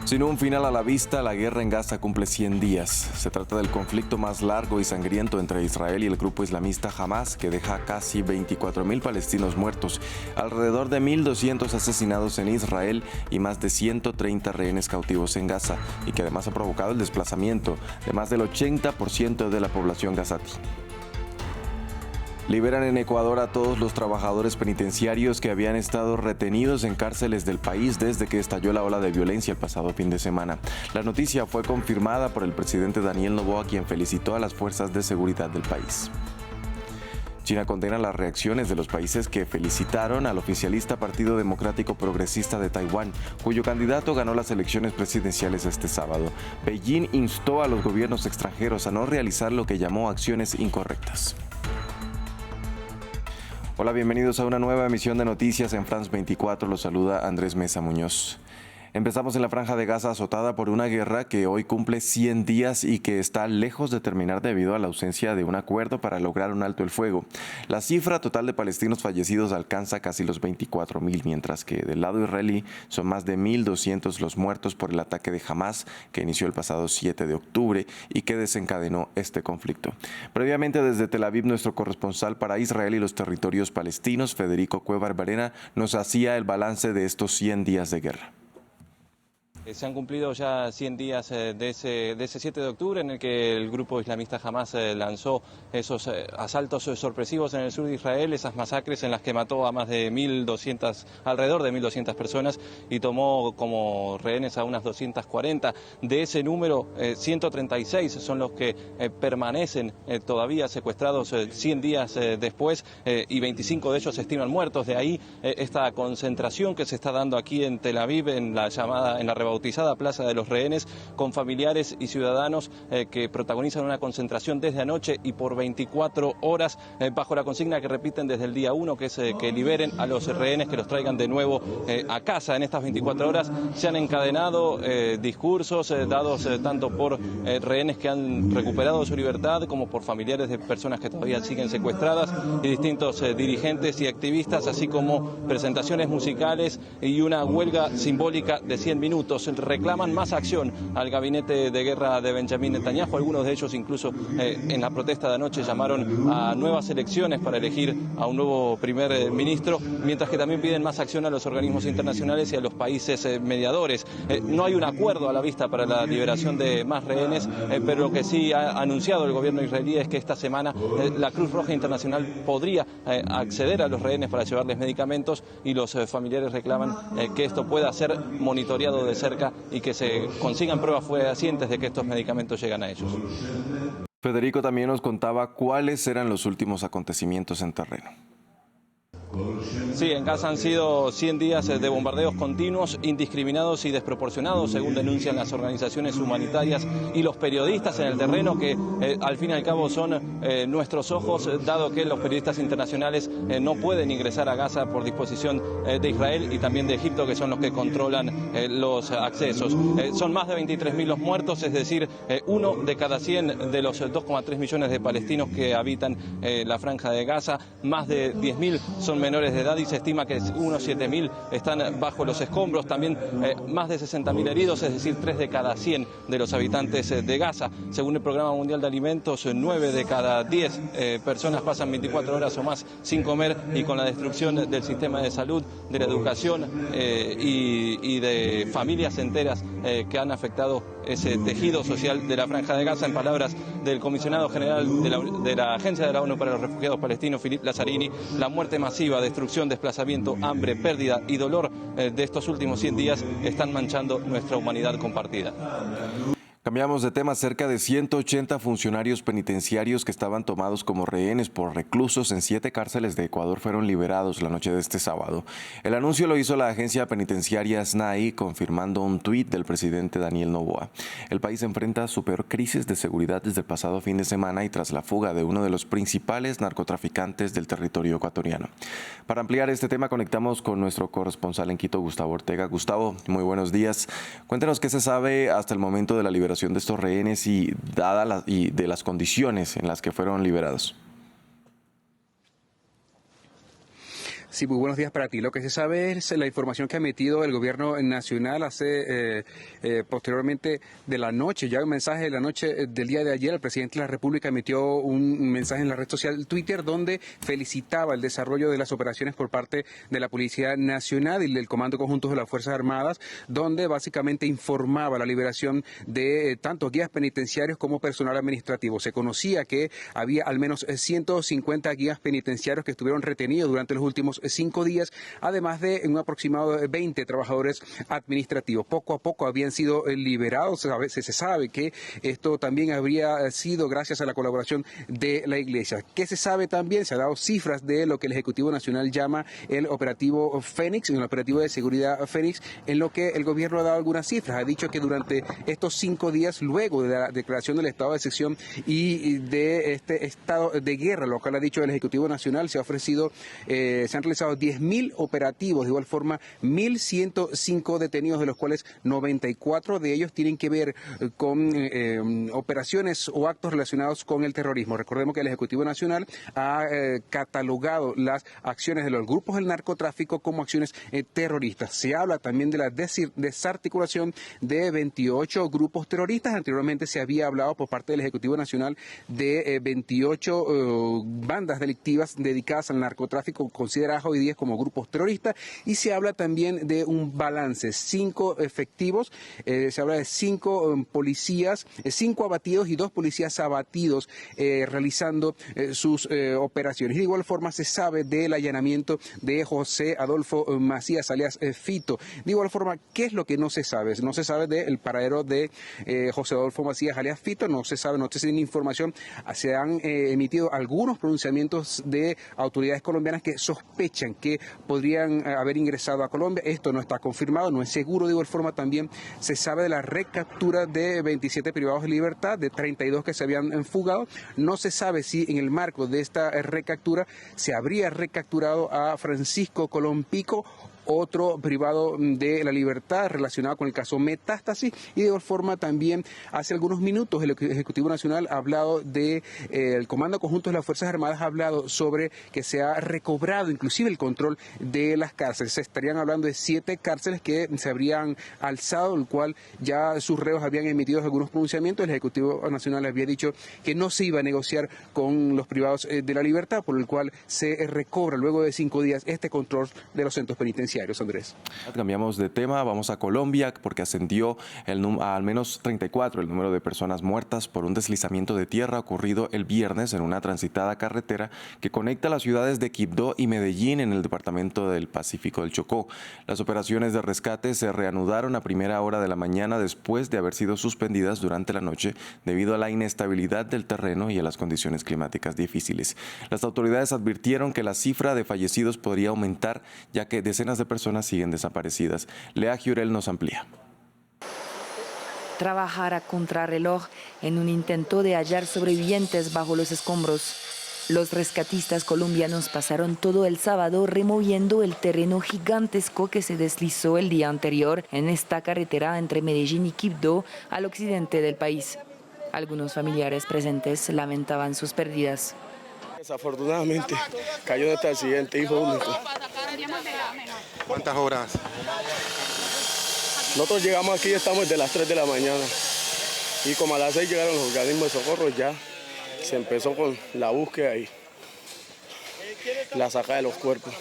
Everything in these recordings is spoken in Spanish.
Sin un final a la vista, la guerra en Gaza cumple 100 días. Se trata del conflicto más largo y sangriento entre Israel y el grupo islamista Hamas, que deja casi 24.000 palestinos muertos, alrededor de 1.200 asesinados en Israel y más de 130 rehenes cautivos en Gaza, y que además ha provocado el desplazamiento de más del 80% de la población gazatí. Liberan en Ecuador a todos los trabajadores penitenciarios que habían estado retenidos en cárceles del país desde que estalló la ola de violencia el pasado fin de semana. La noticia fue confirmada por el presidente Daniel Noboa, quien felicitó a las fuerzas de seguridad del país. China condena las reacciones de los países que felicitaron al oficialista Partido Democrático Progresista de Taiwán, cuyo candidato ganó las elecciones presidenciales este sábado. Beijing instó a los gobiernos extranjeros a no realizar lo que llamó acciones incorrectas. Hola, bienvenidos a una nueva emisión de Noticias en France 24. Los saluda Andrés Mesa Muñoz. Empezamos en la Franja de Gaza, azotada por una guerra que hoy cumple 100 días y que está lejos de terminar debido a la ausencia de un acuerdo para lograr un alto el fuego. La cifra total de palestinos fallecidos alcanza casi los 24.000, mientras que del lado israelí son más de 1.200 los muertos por el ataque de Hamas, que inició el pasado 7 de octubre y que desencadenó este conflicto. Previamente, desde Tel Aviv, nuestro corresponsal para Israel y los territorios palestinos, Federico Cuellar Barrena, nos hacía el balance de estos 100 días de guerra. Se han cumplido ya 100 días de ese 7 de octubre en el que el grupo islamista Hamas lanzó esos asaltos sorpresivos en el sur de Israel, esas masacres en las que mató a más de alrededor de 1.200 personas y tomó como rehenes a unas 240. De ese número, 136 son los que permanecen todavía secuestrados 100 días después y 25 de ellos se estiman muertos. De ahí esta concentración que se está dando aquí en Tel Aviv, en la rebautizada Plaza de los Rehenes, con familiares y ciudadanos que protagonizan una concentración desde anoche y por 24 horas bajo la consigna que repiten desde el día 1, que es que liberen a los rehenes, que los traigan de nuevo a casa. En estas 24 horas se han encadenado discursos dados tanto por rehenes que han recuperado su libertad como por familiares de personas que todavía siguen secuestradas y distintos dirigentes y activistas, así como presentaciones musicales y una huelga simbólica de 100 minutos. Reclaman más acción al gabinete de guerra de Benjamín Netanyahu. Algunos de ellos incluso en la protesta de anoche llamaron a nuevas elecciones para elegir a un nuevo primer ministro, mientras que también piden más acción a los organismos internacionales y a los países mediadores. No hay un acuerdo a la vista para la liberación de más rehenes, pero lo que sí ha anunciado el gobierno israelí es que esta semana la Cruz Roja Internacional podría acceder a los rehenes para llevarles medicamentos, y los familiares reclaman que esto pueda ser monitoreado de cerca y que se consigan pruebas fehacientes de que estos medicamentos llegan a ellos. Federico también nos contaba cuáles eran los últimos acontecimientos en terreno. Sí, en Gaza han sido 100 días de bombardeos continuos, indiscriminados y desproporcionados, según denuncian las organizaciones humanitarias y los periodistas en el terreno, que al fin y al cabo son nuestros ojos, dado que los periodistas internacionales no pueden ingresar a Gaza por disposición de Israel y también de Egipto, que son los que controlan los accesos. Son más de 23.000 los muertos, es decir, 1 de cada 100 de los 2,3 millones de palestinos que habitan la Franja de Gaza. Más de 10.000 son menores de edad y se estima que unos 7.000 están bajo los escombros. También más de 60.000 heridos, es decir, 3 de cada 100 de los habitantes de Gaza. Según el Programa Mundial de Alimentos, 9 de cada 10 personas pasan 24 horas o más sin comer, y con la destrucción del sistema de salud, de la educación y de familias enteras que han afectado ese tejido social de la Franja de Gaza. En palabras del comisionado general de la Agencia de la ONU para los Refugiados Palestinos, Philippe Lazzarini, la muerte masiva, destrucción, desplazamiento, hambre, pérdida y dolor de estos últimos 100 días están manchando nuestra humanidad compartida. Cambiamos de tema. Cerca de 180 funcionarios penitenciarios que estaban tomados como rehenes por reclusos en 7 cárceles de Ecuador fueron liberados la noche de este sábado. El anuncio lo hizo la agencia penitenciaria SNAI, confirmando un tuit del presidente Daniel Noboa. El país enfrenta su peor crisis de seguridad desde el pasado fin de semana y tras la fuga de uno de los principales narcotraficantes del territorio ecuatoriano. Para ampliar este tema conectamos con nuestro corresponsal en Quito, Gustavo Ortega. Gustavo, muy buenos días. Cuéntanos qué se sabe hasta el momento de la liberación de estos rehenes y de las condiciones en las que fueron liberados. Sí, muy buenos días para ti. Lo que se sabe es la información que ha emitido el gobierno nacional posteriormente de la noche, ya un mensaje de la noche del día de ayer. El presidente de la República emitió un mensaje en la red social Twitter donde felicitaba el desarrollo de las operaciones por parte de la Policía Nacional y del Comando Conjunto de las Fuerzas Armadas, donde básicamente informaba la liberación de tanto guías penitenciarios como personal administrativo. Se conocía que había al menos 150 guías penitenciarios que estuvieron retenidos durante los últimos 5 días, además de un aproximado de 20 trabajadores administrativos. Poco a poco habían sido liberados. Se sabe que esto también habría sido gracias a la colaboración de la Iglesia. ¿Qué se sabe también? Se han dado cifras de lo que el Ejecutivo Nacional llama el operativo Fénix, el operativo de seguridad Fénix, en lo que el gobierno ha dado algunas cifras. Ha dicho que durante estos 5 días, luego de la declaración del estado de excepción y de este estado de guerra, lo cual ha dicho el Ejecutivo Nacional, se han realizado 10.000 operativos, de igual forma 1.105 detenidos, de los cuales 94 de ellos tienen que ver con operaciones o actos relacionados con el terrorismo. Recordemos que el Ejecutivo Nacional ha catalogado las acciones de los grupos del narcotráfico como acciones terroristas. Se habla también de la desarticulación de 28 grupos terroristas. Anteriormente se había hablado por parte del Ejecutivo Nacional de 28 bandas delictivas dedicadas al narcotráfico, consideradas hoy día como grupos terroristas, y se habla también de un balance, 5 efectivos, se habla de 5 policías, 5 abatidos y 2 policías abatidos realizando sus operaciones. De igual forma se sabe del allanamiento de José Adolfo Macías, alias Fito. De igual forma, ¿qué es lo que no se sabe? No se sabe del paradero de José Adolfo Macías, alias Fito, no se sabe, no se tiene información. Se han emitido algunos pronunciamientos de autoridades colombianas que sospechan que podrían haber ingresado a Colombia. Esto no está confirmado, no es seguro. De igual forma también se sabe de la recaptura de 27 privados de libertad, de 32 que se habían fugado. No se sabe si en el marco de esta recaptura se habría recapturado a Francisco Colón Pico, otro privado de la libertad relacionado con el caso Metástasis. Y de igual forma también hace algunos minutos el Ejecutivo Nacional ha hablado el Comando Conjunto de las Fuerzas Armadas, ha hablado sobre que se ha recobrado inclusive el control de las cárceles. Se estarían hablando de 7 cárceles que se habrían alzado, el cual ya sus reos habían emitido algunos pronunciamientos. El Ejecutivo Nacional había dicho que no se iba a negociar con los privados de la libertad, por el cual se recobra luego de 5 días este control de los centros penitenciarios. Andrés. Cambiamos de tema, vamos a Colombia porque ascendió a al menos 34 el número de personas muertas por un deslizamiento de tierra ocurrido el viernes en una transitada carretera que conecta las ciudades de Quibdó y Medellín en el departamento del Pacífico del Chocó. Las operaciones de rescate se reanudaron a primera hora de la mañana después de haber sido suspendidas durante la noche debido a la inestabilidad del terreno y a las condiciones climáticas difíciles. Las autoridades advirtieron que la cifra de fallecidos podría aumentar ya que decenas de personas siguen desaparecidas. Lea Giurel nos amplía. Trabajar a contrarreloj en un intento de hallar sobrevivientes bajo los escombros. Los rescatistas colombianos pasaron todo el sábado removiendo el terreno gigantesco que se deslizó el día anterior en esta carretera entre Medellín y Quibdó, al occidente del país. Algunos familiares presentes lamentaban sus pérdidas. Desafortunadamente cayó en este accidente, hijo único. ¿Cuántas horas? Nosotros llegamos aquí, estamos desde las 3 de la mañana y como a las 6 llegaron los organismos de socorro, ya se empezó con la búsqueda y la sacada de los cuerpos.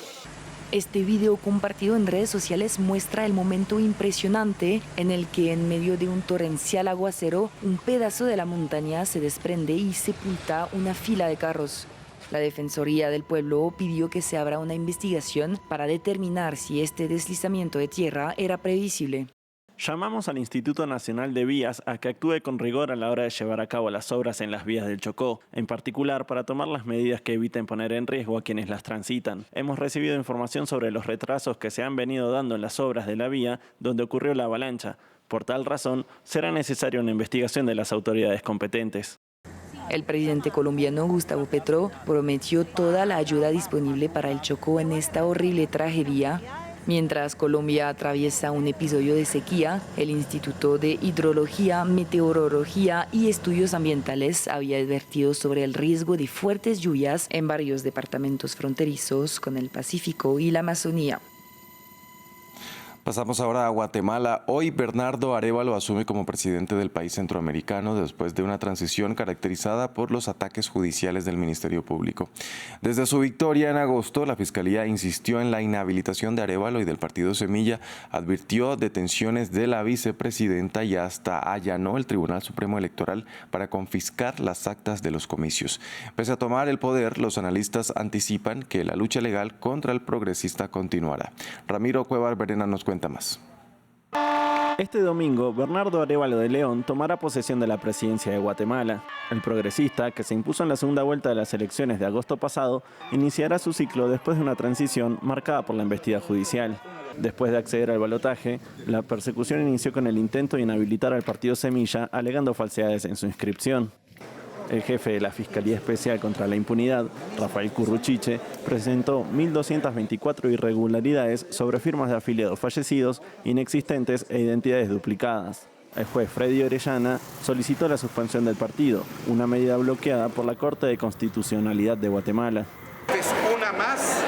Este video compartido en redes sociales muestra el momento impresionante en el que en medio de un torrencial aguacero, un pedazo de la montaña se desprende y sepulta una fila de carros. La Defensoría del Pueblo pidió que se abra una investigación para determinar si este deslizamiento de tierra era previsible. Llamamos al Instituto Nacional de Vías a que actúe con rigor a la hora de llevar a cabo las obras en las vías del Chocó, en particular para tomar las medidas que eviten poner en riesgo a quienes las transitan. Hemos recibido información sobre los retrasos que se han venido dando en las obras de la vía donde ocurrió la avalancha. Por tal razón, será necesaria una investigación de las autoridades competentes. El presidente colombiano Gustavo Petro prometió toda la ayuda disponible para el Chocó en esta horrible tragedia, Mientras Colombia atraviesa un episodio de sequía, el Instituto de Hidrología, Meteorología y Estudios Ambientales había advertido sobre el riesgo de fuertes lluvias en varios departamentos fronterizos con el Pacífico y la Amazonía. Pasamos ahora a Guatemala. Hoy Bernardo Arévalo asume como presidente del país centroamericano después de una transición caracterizada por los ataques judiciales del Ministerio Público. Desde su victoria en agosto, la Fiscalía insistió en la inhabilitación de Arévalo y del partido Semilla, advirtió detenciones de la vicepresidenta y hasta allanó el Tribunal Supremo Electoral para confiscar las actas de los comicios. Pese a tomar el poder, los analistas anticipan que la lucha legal contra el progresista continuará. Ramiro Cuevar Verena nos cuenta más. Este domingo, Bernardo Arévalo de León tomará posesión de la presidencia de Guatemala. El progresista, que se impuso en la segunda vuelta de las elecciones de agosto pasado, iniciará su ciclo después de una transición marcada por la embestida judicial. Después de acceder al balotaje, la persecución inició con el intento de inhabilitar al partido Semilla, alegando falsedades en su inscripción. El jefe de la Fiscalía Especial contra la Impunidad, Rafael Curruchiche, presentó 1.224 irregularidades sobre firmas de afiliados fallecidos, inexistentes e identidades duplicadas. El juez Freddy Orellana solicitó la suspensión del partido, una medida bloqueada por la Corte de Constitucionalidad de Guatemala. Es una más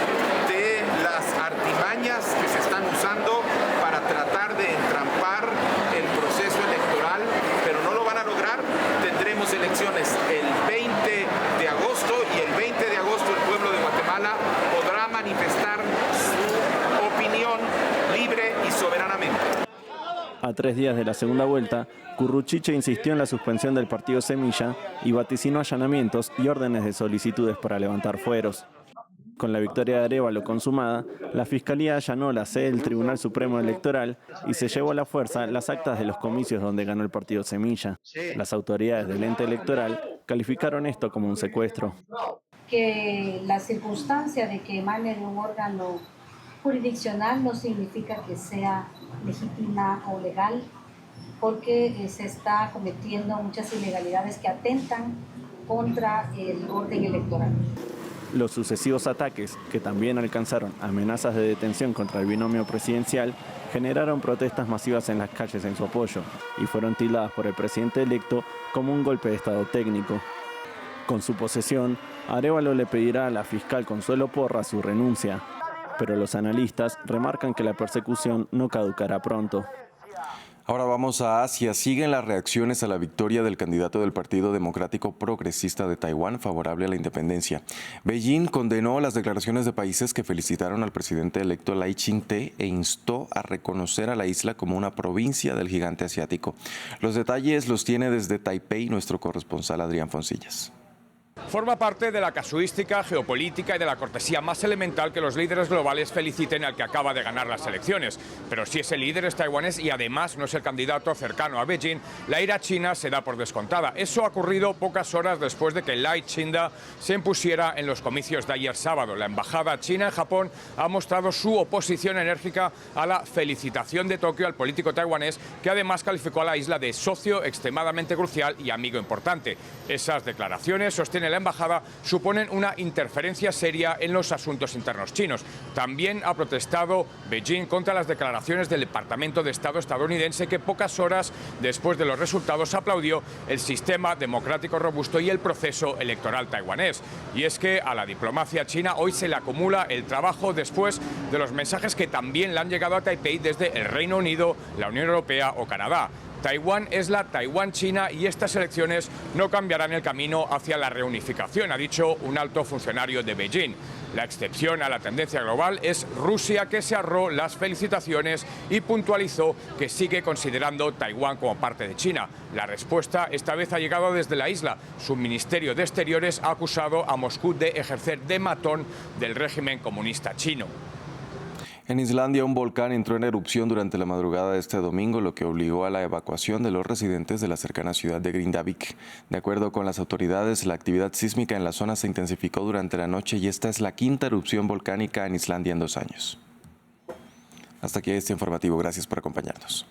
de las artimañas que se están usando para tratar de entrampar el proceso electoral, pero no lo van a lograr. Tendremos elecciones el 20 de agosto y el 20 de agosto el pueblo de Guatemala podrá manifestar su opinión libre y soberanamente. A 3 días de la segunda vuelta, Curruchiche insistió en la suspensión del partido Semilla y vaticinó allanamientos y órdenes de solicitudes para levantar fueros. Con la victoria de Arévalo consumada, la Fiscalía allanó la sede del Tribunal Supremo Electoral y se llevó a la fuerza las actas de los comicios donde ganó el partido Semilla. Las autoridades del ente electoral calificaron esto como un secuestro. Que la circunstancia de que emane de un órgano jurisdiccional no significa que sea legítima o legal, porque se está cometiendo muchas ilegalidades que atentan contra el orden electoral. Los sucesivos ataques, que también alcanzaron amenazas de detención contra el binomio presidencial, generaron protestas masivas en las calles en su apoyo y fueron tildadas por el presidente electo como un golpe de Estado técnico. Con su posesión, Arévalo le pedirá a la fiscal Consuelo Porra su renuncia, pero los analistas remarcan que la persecución no caducará pronto. Ahora vamos a Asia. Siguen las reacciones a la victoria del candidato del Partido Democrático Progresista de Taiwán favorable a la independencia. Beijing condenó las declaraciones de países que felicitaron al presidente electo Lai Ching-te e instó a reconocer a la isla como una provincia del gigante asiático. Los detalles los tiene desde Taipei nuestro corresponsal Adrián Foncillas. Forma parte de la casuística geopolítica y de la cortesía más elemental que los líderes globales feliciten al que acaba de ganar las elecciones. Pero si ese líder es taiwanés y además no es el candidato cercano a Beijing, la ira china se da por descontada. Eso ha ocurrido pocas horas después de que Lai Ching-te se impusiera en los comicios de ayer sábado. La embajada china en Japón ha mostrado su oposición enérgica a la felicitación de Tokio al político taiwanés, que además calificó a la isla de socio extremadamente crucial y amigo importante. Esas declaraciones, sostiene la embajada, suponen una interferencia seria en los asuntos internos chinos. También ha protestado Beijing contra las declaraciones del Departamento de Estado estadounidense, que pocas horas después de los resultados aplaudió el sistema democrático robusto y el proceso electoral taiwanés. Y es que a la diplomacia china hoy se le acumula el trabajo después de los mensajes que también le han llegado a Taipei desde el Reino Unido, la Unión Europea o Canadá. Taiwán es la Taiwán china y estas elecciones no cambiarán el camino hacia la reunificación, ha dicho un alto funcionario de Beijing. La excepción a la tendencia global es Rusia, que se ahorró las felicitaciones y puntualizó que sigue considerando Taiwán como parte de China. La respuesta esta vez ha llegado desde la isla. Su Ministerio de Exteriores ha acusado a Moscú de ejercer de matón del régimen comunista chino. En Islandia, un volcán entró en erupción durante la madrugada de este domingo, lo que obligó a la evacuación de los residentes de la cercana ciudad de Grindavik. De acuerdo con las autoridades, la actividad sísmica en la zona se intensificó durante la noche y esta es la quinta erupción volcánica en Islandia en 2 años. Hasta aquí este informativo. Gracias por acompañarnos.